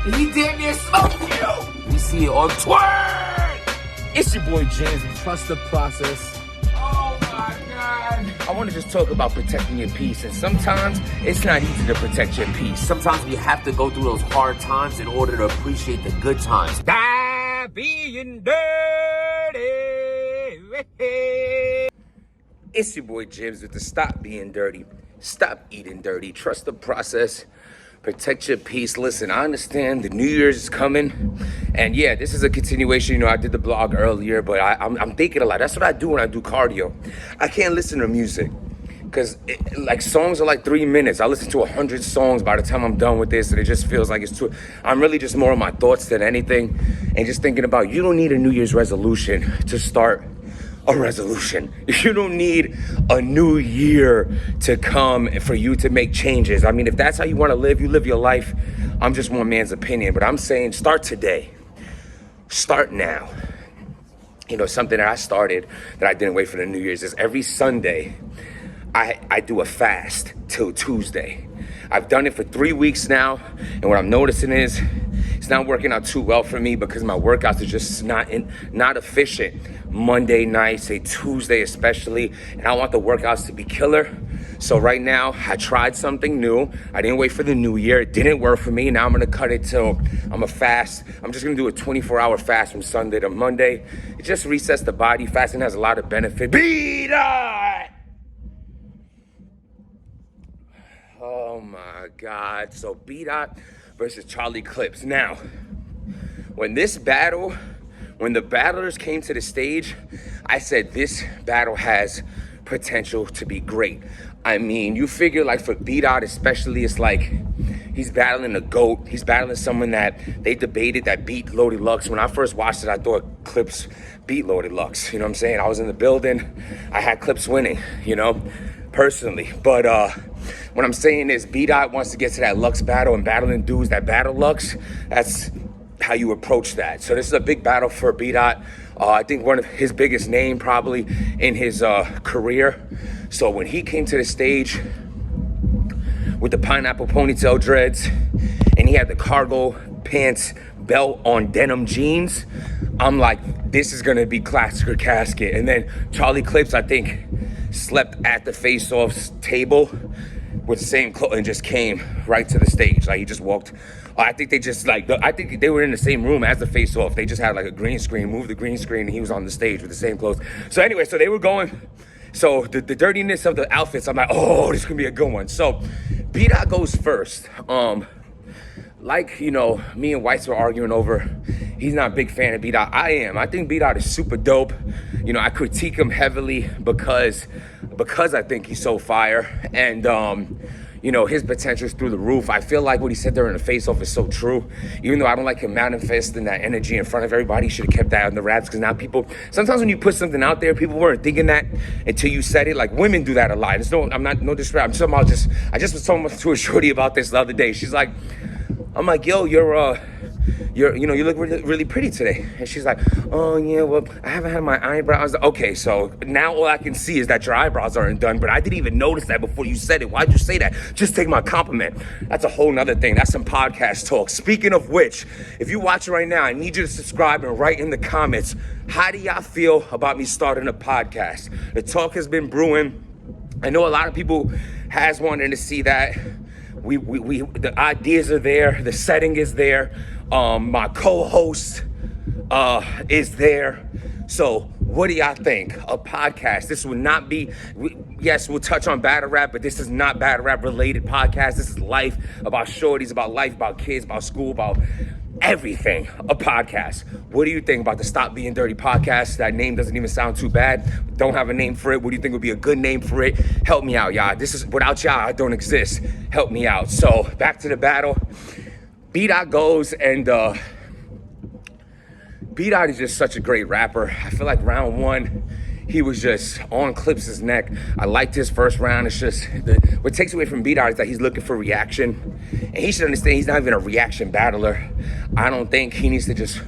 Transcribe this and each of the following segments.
He damn near smoked you. We see it on Twitter. It's your boy James. Trust the process. Oh my God. I want to just talk about protecting your peace. And sometimes it's not easy to protect your peace. Sometimes we have to go through those hard times in order to appreciate the good times. Die being dirty. It's your boy James with the Stop Being Dirty. Stop eating dirty. Trust the process. Protect your peace. Listen, I understand the New Year's is coming. And yeah, this is a continuation. You know, I did the blog earlier, but I'm thinking a lot. That's what I do when I do cardio. I can't listen to music because like songs are like 3 minutes. I listen to 100 songs by the time I'm done with this, and it just feels like it's too. I'm really just more on my thoughts than anything, and just thinking about you don't need a New Year's resolution to start a resolution. You don't need a new year to come for you to make changes. I mean, if that's how you want to live, you live your life. I'm just one man's opinion, but I'm saying start today. Start now. You know, something that I started that I didn't wait for the New Year's is every Sunday, I do a fast till Tuesday. I've done it for 3 weeks now, and what I'm noticing is it's not working out too well for me because my workouts are just not efficient. Monday night, say Tuesday especially, and I want the workouts to be killer. So right now, I tried something new. I didn't wait for the new year. It didn't work for me. Now I'm gonna cut it till I'm a fast. I'm just gonna do a 24-hour fast from Sunday to Monday. It just resets the body. Fasting has a lot of benefit. Beat it! Oh my God. So B-Dot versus Charlie Clips. Now, when the battlers came to the stage, I said this battle has potential to be great. I mean, you figure like for B-Dot especially, it's like he's battling a GOAT. He's battling someone that they debated that beat Loaded Lux. When I first watched it, I thought Clips beat Loaded Lux. You know what I'm saying? I was in the building. I had Clips winning, you know, personally. But what I'm saying is B-Dot wants to get to that Lux battle, and battling dudes that battle Lux, that's how you approach that. So this is a big battle for B-Dot. I think one of his biggest name probably in his career. So when he came to the stage with the pineapple ponytail dreads and he had the cargo pants belt on denim jeans, I'm like, this is gonna be classic or casket. And then Charlie Clips, I think, slept at the face-offs table with the same clothes and just came right to the stage. Like he just walked. I think they just I think they were in the same room as the face-off. They just had like a green screen, moved the green screen, and he was on the stage with the same clothes. So anyway, so they were going. So the dirtiness of the outfits, I'm like, oh, this could be a good one. So B-Dot goes first. Like, you know, me and Weiss were arguing over, he's not a big fan of B-Dot. I am. I think B-Dot is super dope. You know, I critique him heavily because I think he's so fire. And, you know, his potential is through the roof. I feel like what he said there in the face-off is so true. Even though I don't like him manifesting that energy in front of everybody, he should have kept that on the raps, because now people, sometimes when you put something out there, people weren't thinking that until you said it. Like women do that a lot. No disrespect. I'm talking about I just was talking to a shorty about this the other day. She's like, I'm like, yo, you look really, really pretty today. And she's like, oh yeah, well, I haven't had my eyebrows. Okay, so now all I can see is that your eyebrows aren't done, but I didn't even notice that before you said it. Why'd you say that? Just take my compliment. That's a whole nother thing. That's some podcast talk. Speaking of which, if you watch it right now, I need you to subscribe and write in the comments, how do y'all feel about me starting a podcast? The talk has been brewing. I know a lot of people has wanted to see that. The ideas are there, the setting is there, my co-host is there. So what do y'all think? A podcast. This would not be, yes, we'll touch on battle rap, but this is not battle rap related podcast. This is life, about shorties, about life, about kids, about school, about everything. A podcast. What do you think about the Stop Being Dirty podcast? That name doesn't even sound too bad. Don't have a name for it. What do you think would be a good name for it? Help me out, y'all. This is, without y'all, I don't exist. Help me out. So back to the battle. B-Dot goes, and B-Dot is just such a great rapper. I feel like round one, he was just on Clips' neck. I liked his first round. It's just, what takes away from B-Dot is that he's looking for reaction. And he should understand he's not even a reaction battler. I don't think he needs to just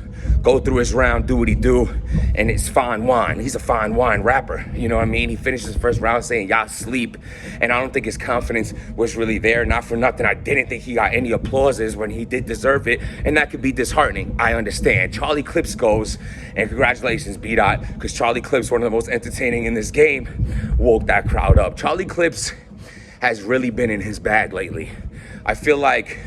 go through his round, do what he do, and it's fine wine. He's a fine wine rapper, you know what I mean? He finished his first round saying, y'all sleep, and I don't think his confidence was really there. Not for nothing, I didn't think he got any applauses when he did deserve it, and that could be disheartening, I understand. Charlie Clips goes, and congratulations, B-Dot, because Charlie Clips, one of the most entertaining in this game, woke that crowd up. Charlie Clips has really been in his bag lately. I feel like,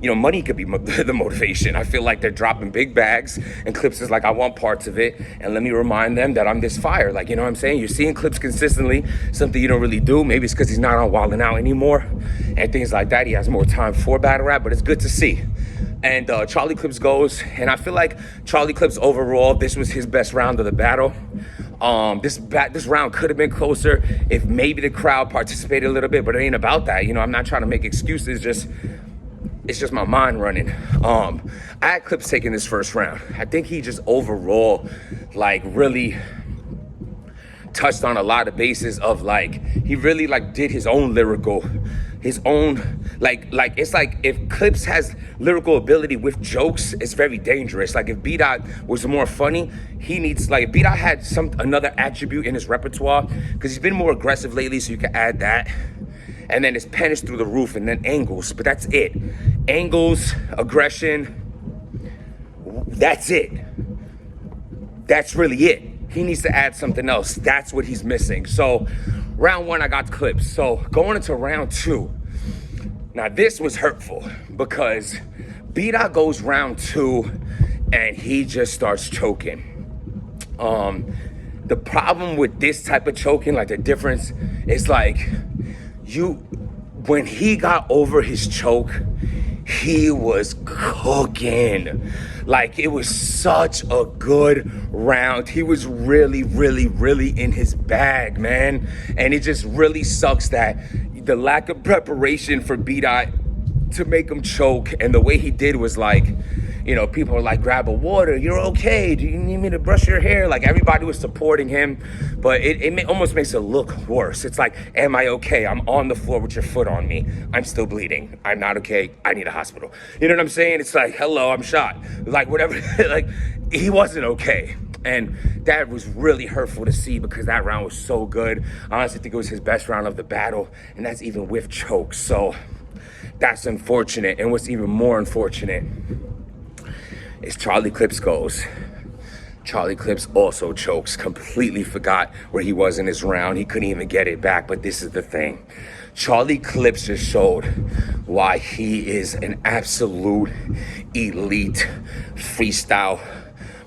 you know, money could be the motivation. I feel like they're dropping big bags, and Clips is like, I want parts of it, and let me remind them that I'm this fire. Like, you know what I'm saying? You're seeing Clips consistently, something you don't really do. Maybe it's because he's not on Wildin' Out anymore, and things like that. He has more time for battle rap, but it's good to see. And Charlie Clips goes, and I feel like Charlie Clips overall, this was his best round of the battle. This round could have been closer if maybe the crowd participated a little bit, but it ain't about that. You know, I'm not trying to make excuses, it's just my mind running. I had Clips taking this first round. I think he just overall, like, really touched on a lot of bases of, like, he really, like, did his own lyrical, his own, like it's like if Clips has lyrical ability with jokes, it's very dangerous. Like, if B-Dot was more funny, he needs, like, if B-Dot had another attribute in his repertoire, because he's been more aggressive lately, so you can add that. And then his pen is through the roof, and then angles, but that's it. Angles, aggression, that's it. That's really it. He needs to add something else. That's what he's missing. So round one, I got Clips. So going into round two, now this was hurtful because B-Dot goes round two and he just starts choking. The problem with this type of choking, like the difference is like, when he got over his choke, he was cooking. Like, it was such a good round. He was really, really, really in his bag, man. And it just really sucks that the lack of preparation for B-Dot to make him choke, and the way he did was like, you know, people are like, grab a water, you're okay, do you need me to brush your hair? Like, everybody was supporting him, but it almost makes it look worse. It's like, am I okay? I'm on the floor with your foot on me. I'm still bleeding. I'm not okay. I need a hospital. You know what I'm saying? It's like, hello, I'm shot. Like, whatever. Like, he wasn't okay. And that was really hurtful to see because that round was so good. I honestly think it was his best round of the battle, and that's even with chokes. So that's unfortunate. And what's even more unfortunate is Charlie Clips goes. Charlie Clips also chokes, completely forgot where he was in his round. He couldn't even get it back, but this is the thing. Charlie Clips just showed why he is an absolute elite freestyle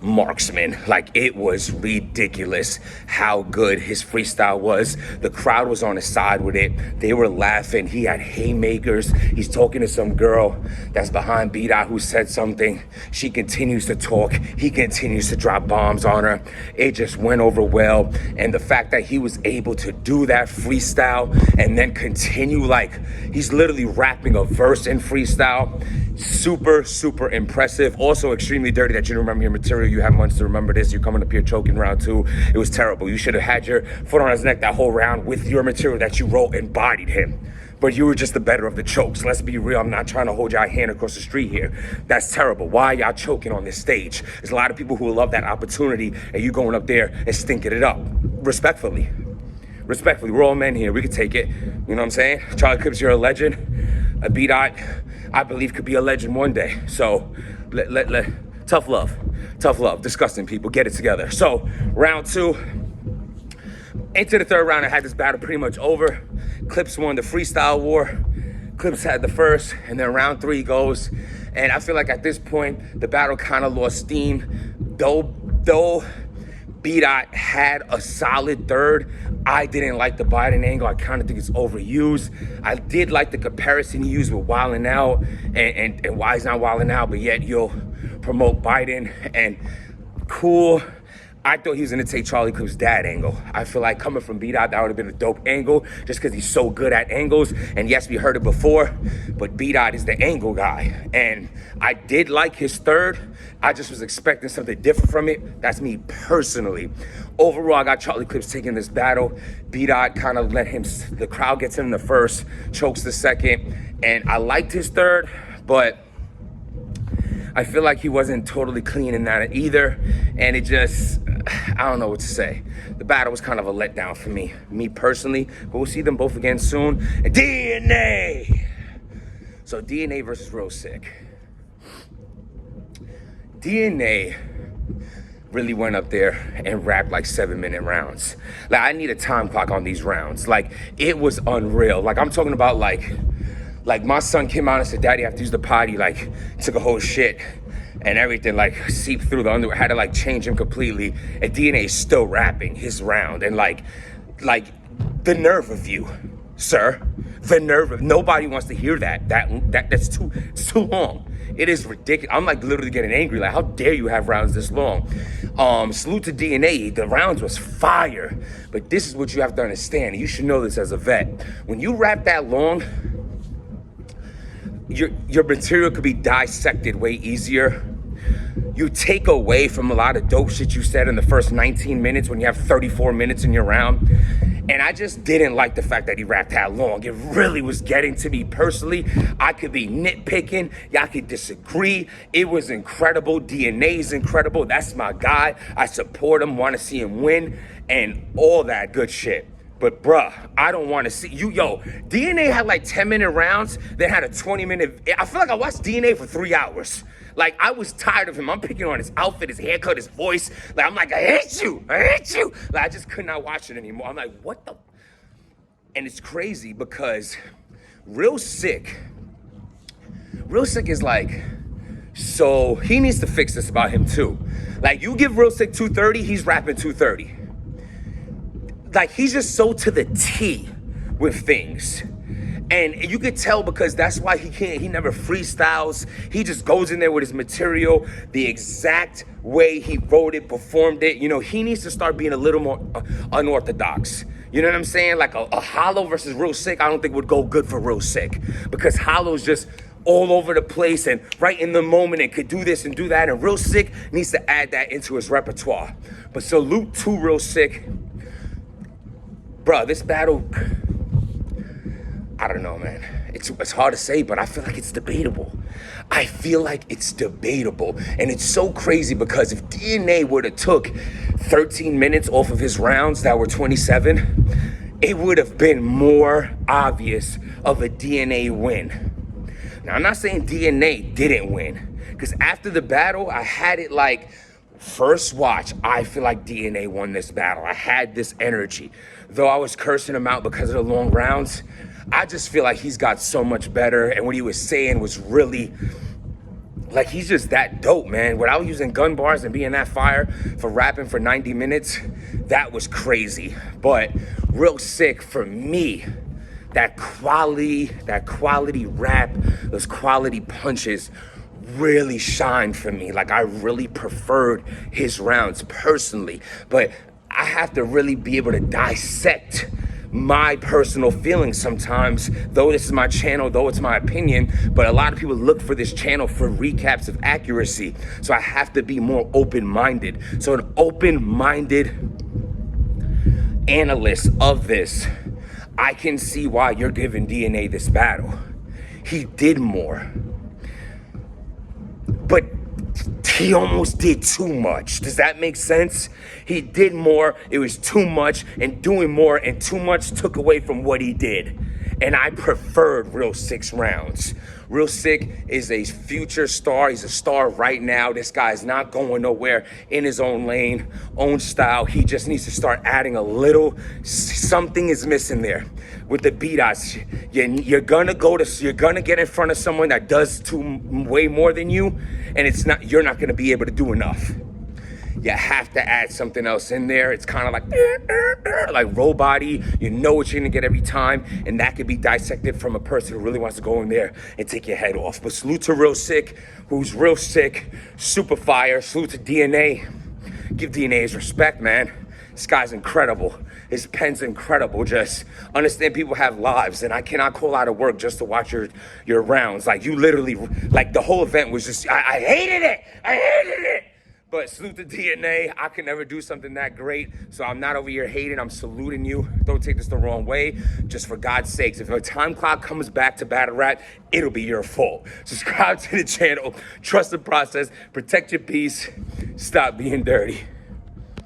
marksman. Like, it was ridiculous how good his freestyle was. The crowd was on his side with it. They were laughing. He had haymakers. He's talking to some girl that's behind B-Dot who said something. She continues to talk. He continues to drop bombs on her. It just went over well. And the fact that he was able to do that freestyle and then continue, like, he's literally rapping a verse in freestyle. Super, super impressive. Also extremely dirty that you don't remember your material. You have months to remember this. You're coming up here choking round two. It was terrible. You should have had your foot on his neck that whole round with your material that you wrote and bodied him. But you were just the better of the chokes. Let's be real. I'm not trying to hold y'all hand across the street here. That's terrible. Why are y'all choking on this stage? There's a lot of people who will love that opportunity, and you going up there and stinking it up. Respectfully, we're all men here. We could take it. You know what I'm saying? Charlie Clips, you're a legend. A B-Dot, I believe, could be a legend one day. So, tough love. Disgusting people, get it together. So, round two. Into the third round, I had this battle pretty much over. Clips won the freestyle war. Clips had the first, and then round three goes. And I feel like at this point, the battle kind of lost steam. Though B-Dot had a solid third, I didn't like the Biden angle. I kind of think it's overused. I did like the comparison he used with Wildin' Out and why he's not Wildin' Out, but yet you'll promote Biden, and cool. I thought he was gonna take Charlie Clips' dad angle. I feel like coming from B-Dot, that would have been a dope angle just because he's so good at angles. And yes, we heard it before, but B-Dot is the angle guy. And I did like his third. I just was expecting something different from it. That's me personally. Overall, I got Charlie Clips taking this battle. B-Dot kind of let him, the crowd gets him in the first, chokes the second. And I liked his third, but I feel like he wasn't totally clean in that either. And it just, I don't know what to say. The battle was kind of a letdown for me personally. But we'll see them both again soon. And DNA! So DNA versus Real Sikh. DNA really went up there and rapped like 7-minute rounds. Like, I need a time clock on these rounds. Like, it was unreal. Like, I'm talking about like my son came out and said, Daddy, I have to use the potty. Like, took a whole shit and everything, like, seeped through the underwear. Had to like change him completely. And DNA is still rapping his round. And like the nerve of you, sir. The nerve of, nobody wants to hear that. That's too long. It is ridiculous. I'm like literally getting angry. Like, how dare you have rounds this long? Salute to DNA. The rounds was fire. But this is what you have to understand. You should know this as a vet. When you rap that long, your material could be dissected way easier. You take away from a lot of dope shit you said in the first 19 minutes when you have 34 minutes in your round. And I just didn't like the fact that he rapped that long. It really was getting to me personally. I could be nitpicking. Y'all could disagree. It was incredible. DNA is incredible. That's my guy. I support him, want to see him win, and all that good shit. But bruh, I don't want to see you. Yo, DNA had like 10-minute rounds, then had a 20-minute. I feel like I watched DNA for 3 hours. Like, I was tired of him. I'm picking on his outfit, his haircut, his voice. Like, I'm like, I hate you. Like, I just could not watch it anymore. I'm like, what the? And it's crazy because Real Sikh is like, so he needs to fix this about him too. Like, you give Real Sikh 230, he's rapping 230. Like, he's just so to the T with things. And you could tell because that's why he never freestyles. He just goes in there with his material the exact way he wrote it, performed it. You know, he needs to start being a little more unorthodox. You know what I'm saying? Like a Hollow versus Real Sikh, I don't think would go good for Real Sikh because Hollow's just all over the place and right in the moment and could do this and do that. And Real Sikh needs to add that into his repertoire. But salute to Real Sikh. Bruh, this battle, I don't know, man. It's hard to say, but I feel like it's debatable. I feel like it's debatable. And it's so crazy because if DNA would have took 13 minutes off of his rounds that were 27, it would have been more obvious of a DNA win. Now, I'm not saying DNA didn't win, because after the battle, I had it like, first watch, I feel like DNA won this battle. I had this energy. Though I was cursing him out because of the long rounds, I just feel like he's got so much better. And what he was saying was really, like, he's just that dope, man. Without using gun bars and being that fire for rapping for 90 minutes, that was crazy. But Real Sikh, for me, that quality rap, those quality punches really shined for me. Like, I really preferred his rounds personally. But I have to really be able to dissect my personal feelings sometimes, though this is my channel, though it's my opinion, but a lot of people look for this channel for recaps of accuracy. So I have to be more open-minded. So an open-minded analyst of this, I can see why you're giving DNA this battle. He did more. But he almost did too much. Does that make sense? He did more, it was too much, and doing more and too much took away from what he did. And I preferred Real Sikh's rounds. Real Sikh is a future star. He's a star right now. This guy's not going nowhere, in his own lane, own style. He just needs to start adding a little, something is missing there. With the beat outs, you're gonna get in front of someone that does way more than you, and you're not gonna be able to do enough. You have to add something else in there. It's kind of like robot-y. You know what you're gonna get every time, and that could be dissected from a person who really wants to go in there and take your head off. But salute to Real Sikh, who's Real Sikh, super fire. Salute to DNA. Give DNA his respect, man. This guy's incredible. His pen's incredible. Just understand people have lives, and I cannot call out of work just to watch your rounds. Like, you literally, like, the whole event was just, I hated it. But salute the DNA. I can never do something that great. So I'm not over here hating. I'm saluting you. Don't take this the wrong way. Just for God's sakes, if a time clock comes back to battle rap, it'll be your fault. Subscribe to the channel. Trust the process. Protect your peace. Stop being dirty.